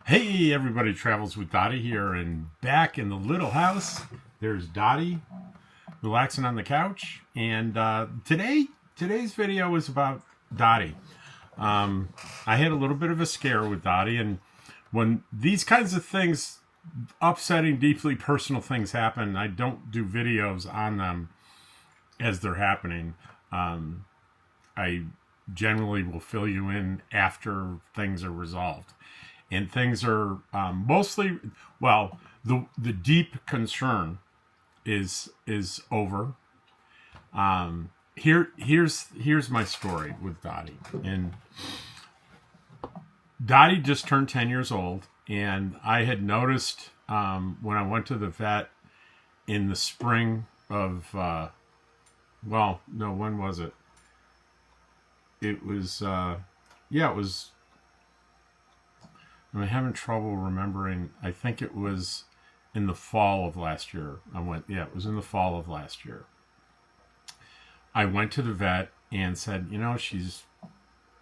Hey everybody, Travels with Dottie here, and back in the little house, there's Dottie relaxing on the couch. And today's video is about Dottie. I had a little bit of a scare with Dottie, and when these kinds of things, upsetting, deeply personal things happen, I don't do videos on them as they're happening. I generally will fill you in after things are resolved. And things are mostly, well, the deep concern is over. Here's my story with Dottie. And Dottie just turned 10 years old, and I had noticed when I went to the vet in the spring of, when was it? It was, it was. I'm having trouble remembering. I think it was in the fall of last year. It was in the fall of last year. I went to the vet and said, she's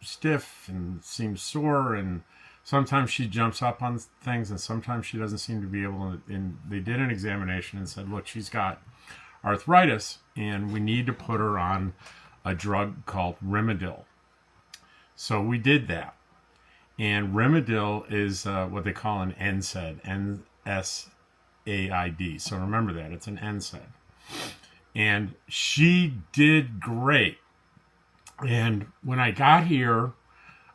stiff and seems sore, and sometimes she jumps up on things and sometimes she doesn't seem to be able to. And they did an examination and said, look, she's got arthritis and we need to put her on a drug called Rimadyl. So we did that. And Rimadyl is what they call an NSAID, N-S-A-I-D. So remember that, it's an NSAID. And she did great. And when I got here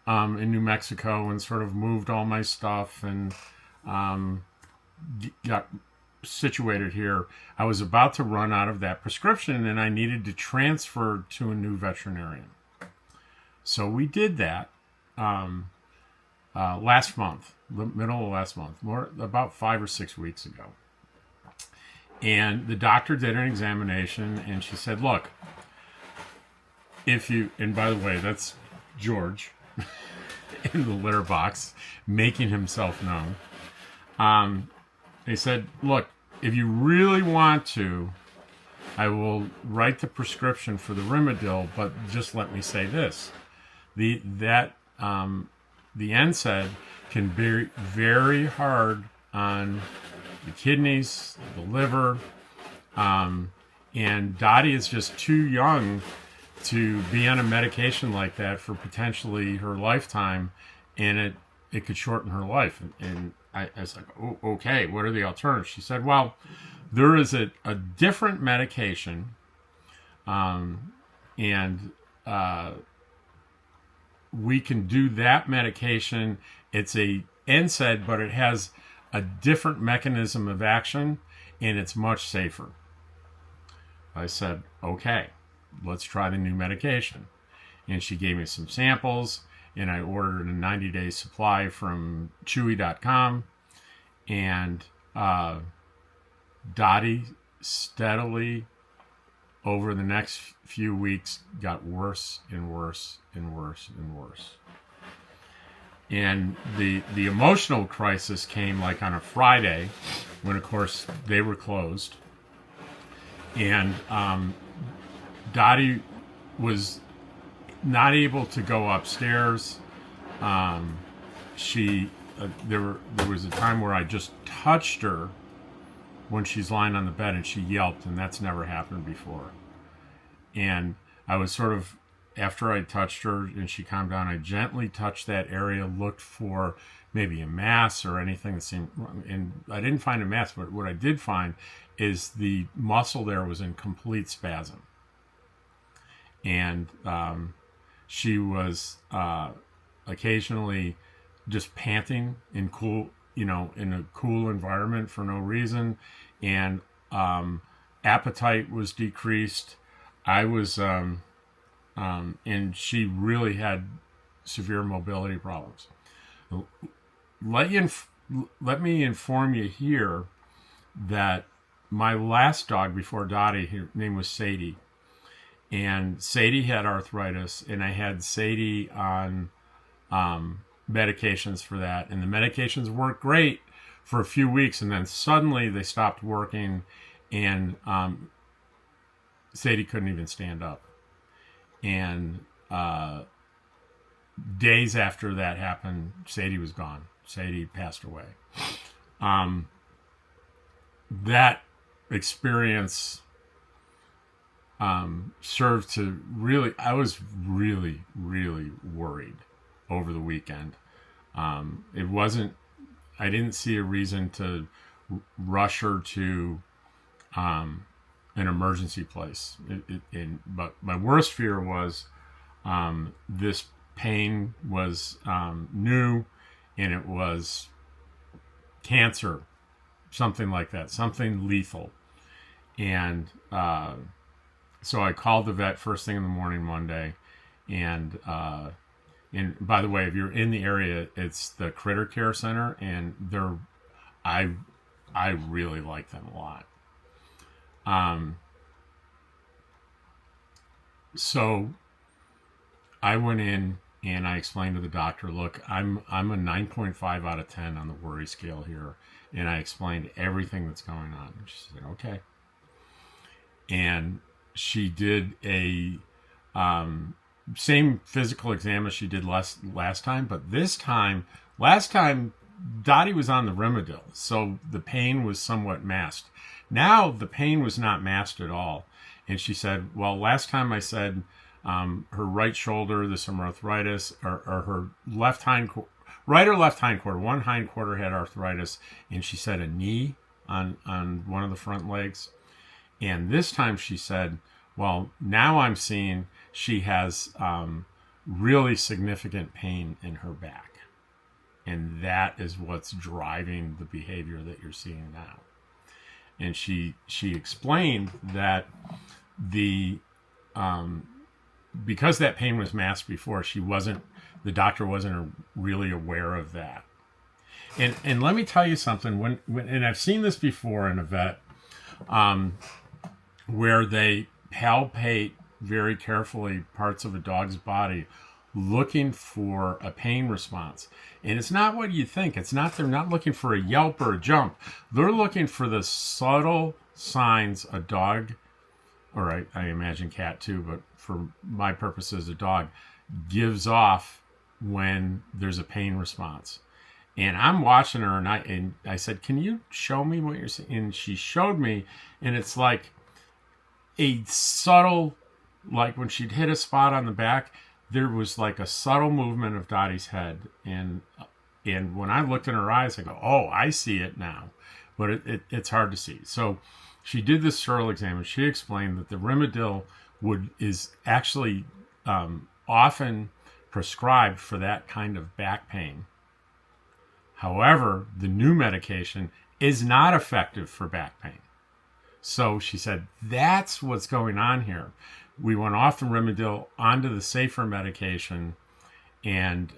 in New Mexico and sort of moved all my stuff and got situated here, I was about to run out of that prescription and I needed to transfer to a new veterinarian. So we did that. Last month, the middle of last month, about 5 or 6 weeks ago. And the doctor did an examination and she said, look, and by the way, that's George in the litter box making himself known. They said, look, if you really want to, I will write the prescription for the Rimadyl, but just let me say this. The NSAID can be very hard on the kidneys, the liver, and Dottie is just too young to be on a medication like that for potentially her lifetime, and it could shorten her life. And I was like, oh, okay, what are the alternatives? She said, well, there is a different medication, we can do that medication. It's a NSAID, but it has a different mechanism of action, and it's much safer. I said, okay, let's try the new medication. And she gave me some samples, and I ordered a 90-day supply from Chewy.com. And Dottie steadily, over the next few weeks, got worse and worse and worse and worse. And the emotional crisis came like on a Friday when, of course, they were closed. And Dottie was not able to go upstairs. There was a time where I just touched her when she's lying on the bed and she yelped, and that's never happened before. And I was sort of, after I touched her and she calmed down, I gently touched that area, looked for maybe a mass or anything that seemed wrong. And I didn't find a mass, but what I did find is the muscle there was in complete spasm. And she was occasionally just panting in in a cool environment for no reason, and appetite was decreased. I was, and she really had severe mobility problems. Let me inform you here that my last dog before Dottie, her name was Sadie, and Sadie had arthritis, and I had Sadie on medications for that, and the medications worked great for a few weeks, and then suddenly they stopped working, and Sadie couldn't even stand up. And days after that happened, Sadie was gone. Sadie passed away. That experience served to really, I was really, really worried over the weekend. It wasn't, I didn't see a reason to rush her to an emergency place. But my worst fear was this pain was new, and it was cancer, something like that, something lethal. And so I called the vet first thing in the morning Monday, and by the way, if you're in the area, it's the Critter Care Center, and I really like them a lot. So I went in and I explained to the doctor, look, I'm a 9.5 out of 10 on the worry scale here. And I explained everything that's going on. And she said, okay. And she did a same physical exam as she did last time. But last time, Dottie was on the Rimadyl. So the pain was somewhat masked. Now the pain was not masked at all. And she said, well, last time I said her right shoulder, there's some arthritis, or her right or left hind quarter. One hind quarter had arthritis, and she said a knee on one of the front legs. And this time she said, well, now I'm seeing she has really significant pain in her back. And that is what's driving the behavior that you're seeing now. And she explained that because that pain was masked before, the doctor wasn't really aware of that. And let me tell you something, when and I've seen this before in a vet, where they palpate very carefully parts of a dog's body looking for a pain response. And it's not what you think. They're not looking for a yelp or a jump. They're looking for the subtle signs a dog, or I imagine cat too, but for my purposes, a dog gives off when there's a pain response. And I'm watching her, and I said, can you show me what you're seeing? And she showed me, and it's like a subtle, like when she'd hit a spot on the back, there was like a subtle movement of Dottie's head. And when I looked in her eyes, I go, oh, I see it now. But it's hard to see. So she did this sterile exam, and she explained that the Rimadyl is actually often prescribed for that kind of back pain. However, the new medication is not effective for back pain. So she said, that's what's going on here. We went off the Rimadyl onto the safer medication, and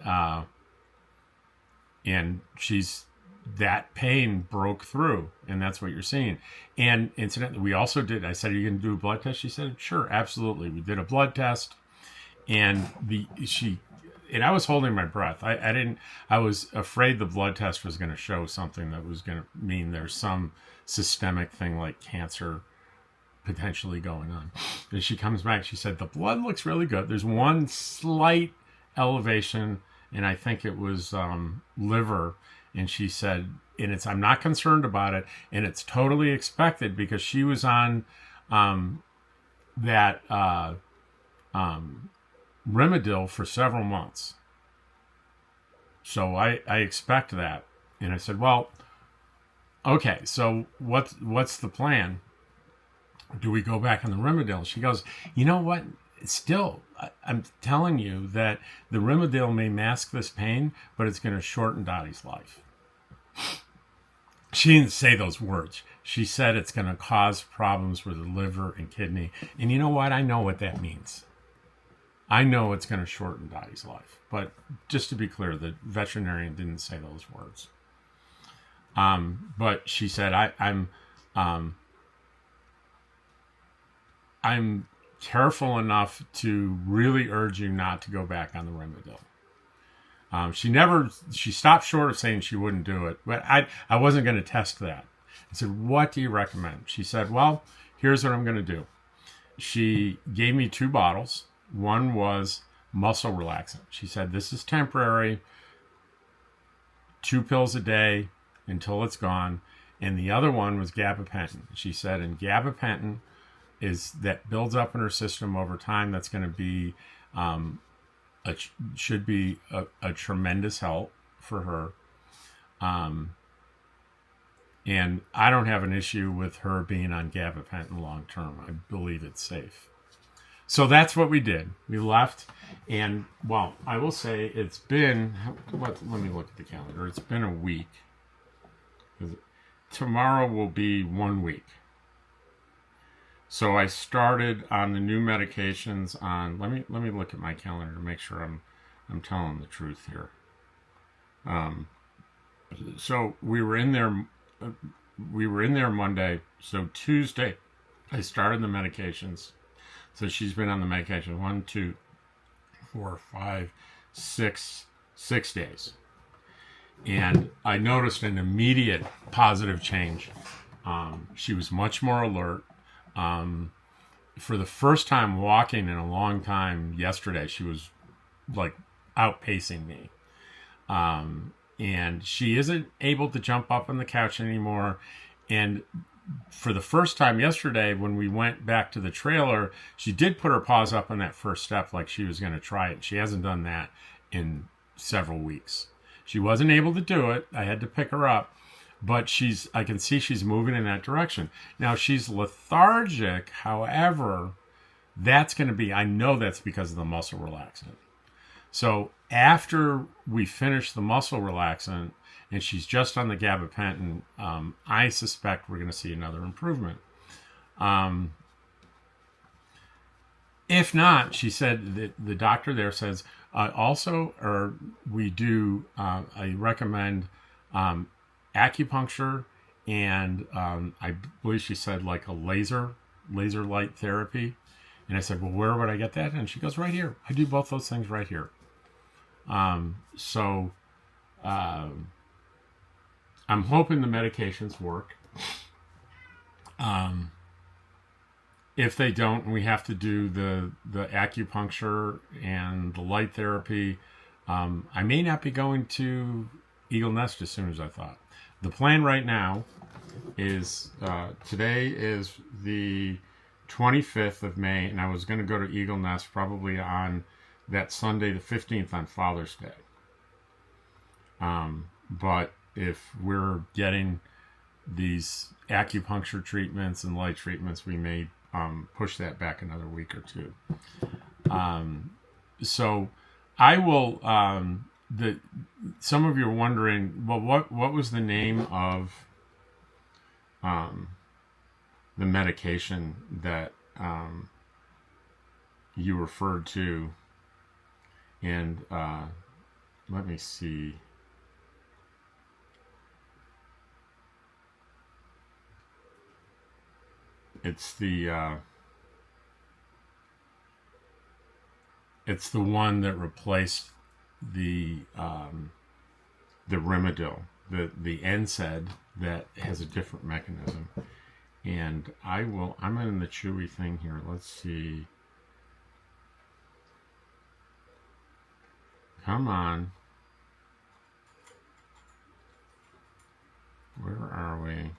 that pain broke through, and that's what you're seeing. And incidentally, we also did, I said, are you going to do a blood test? She said, sure, absolutely. We did a blood test, and I was holding my breath. I was afraid the blood test was going to show something that was going to mean there's some systemic thing like cancer potentially going on. And she comes back, she said, the blood looks really good. There's one slight elevation, and I think it was liver. And she said, I'm not concerned about it, and it's totally expected because she was on that Rimadyl for several months. So I expect that. And I said, well, okay, so what's the plan? Do we go back on the Rimadyl? She goes, you know what? Still, I'm telling you that the Rimadyl may mask this pain, but it's going to shorten Dottie's life. She didn't say those words. She said it's going to cause problems with the liver and kidney. And you know what? I know what that means. I know it's going to shorten Dottie's life. But just to be clear, the veterinarian didn't say those words. But she said, I'm careful enough to really urge you not to go back on the Rimadyl. She stopped short of saying she wouldn't do it, but I wasn't going to test that. I said, what do you recommend? She said, well, here's what I'm going to do. She gave me 2 bottles. One was muscle relaxant. She said, this is temporary. 2 pills a day until it's gone. And the other one was gabapentin. She said, and gabapentin that builds up in her system over time. That's going to be, should be a tremendous help for her. And I don't have an issue with her being on gabapentin long term. I believe it's safe. So that's what we did. We left, and well, I will say it's been, let me look at the calendar. It's been a week. Tomorrow will be 1 week. So I started on the new medications on, let me look at my calendar to make sure I'm telling the truth here. So we were in there Monday. So Tuesday I started the medications. So she's been on the medication 1, 2, 4, 5, 6 days. And I noticed an immediate positive change. She was much more alert. For the first time walking in a long time yesterday, she was like outpacing me. And she isn't able to jump up on the couch anymore. And for the first time yesterday, when we went back to the trailer, she did put her paws up on that first step like she was going to try it. She hasn't done that in several weeks. She wasn't able to do it. I had to pick her up, but I can see she's moving in that direction. Now she's lethargic. However, I know that's because of the muscle relaxant. So after we finish the muscle relaxant and she's just on the gabapentin, I suspect we're going to see another improvement. If not, she said that the doctor there says I recommend acupuncture and I believe she said like a laser light therapy. And I said, well, where would I get that? And she goes, right here. I do both those things right here. So I'm hoping the medications work. If they don't, we have to do the acupuncture and the light therapy. I may not be going to Eagle Nest as soon as I thought. The plan right now is today is the 25th of May, and I was going to go to Eagle Nest probably on that Sunday, the 15th, on Father's Day. But if we're getting these acupuncture treatments and light treatments, we may push that back another week or two. So I will. Some of you are wondering, well, what was the name of the medication that you referred to? And let me see. It's the one that replaced the Rimadyl, the NSAID that has a different mechanism. And I'm in the chewy thing here. Let's see. Come on. Where are we?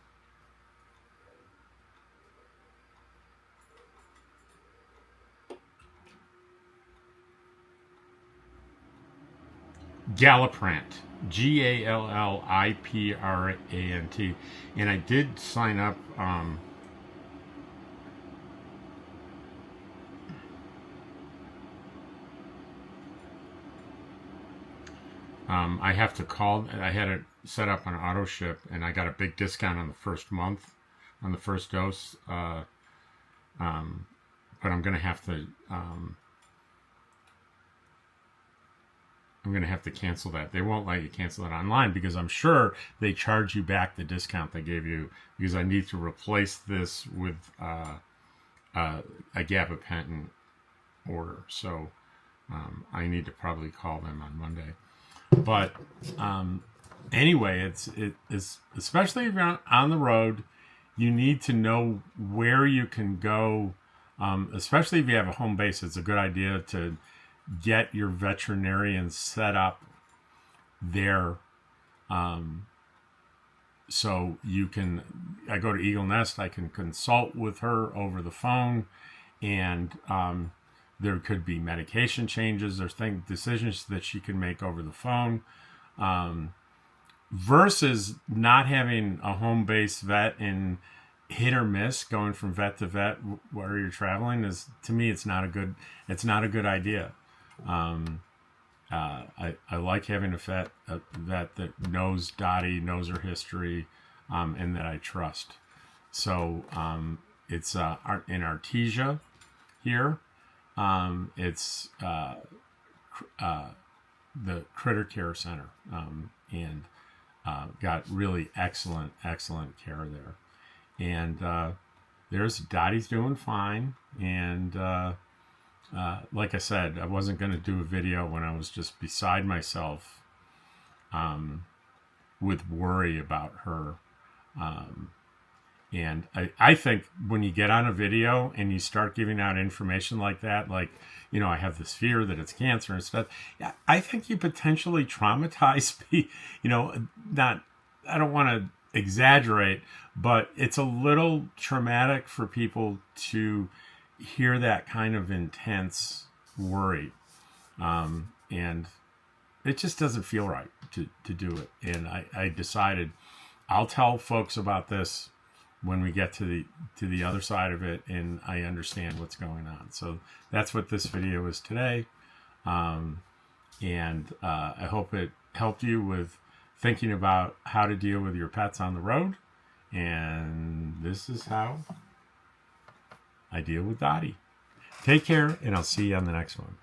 Galliprant, Galliprant, and I did sign up. I have to call. I had it set up on auto ship, and I got a big discount on the first month, on the first dose. But I'm going to have to. I'm going to have to cancel that. They won't let you cancel it online because I'm sure they charge you back the discount they gave you because I need to replace this with a gabapentin order. So I need to probably call them on Monday. But anyway, it's especially if you're on the road, you need to know where you can go. Especially if you have a home base, it's a good idea to get your veterinarian set up there So I go to Eagle Nest, I can consult with her over the phone, and there could be medication changes or decisions that she can make over the phone, versus not having a home-based vet and hit or miss going from vet to vet where you're traveling. Is, to me, it's not a good idea. I like having a vet that knows Dottie, knows her history, and that I trust. So it's in Artesia here. It's the Critter Care Center, and got really excellent care there. And there's Dottie's doing fine. And like I said, I wasn't going to do a video when I was just beside myself with worry about her. And I think when you get on a video and you start giving out information like that, like, you know, I have this fear that it's cancer and stuff, I think you potentially traumatize people. You know, I don't want to exaggerate, but it's a little traumatic for people to hear that kind of intense worry. And it just doesn't feel right to do it. And I decided I'll tell folks about this when we get to the other side of it and I understand what's going on. So that's what this video is today. And I hope it helped you with thinking about how to deal with your pets on the road. And this is how I deal with Dottie. Take care, and I'll see you on the next one.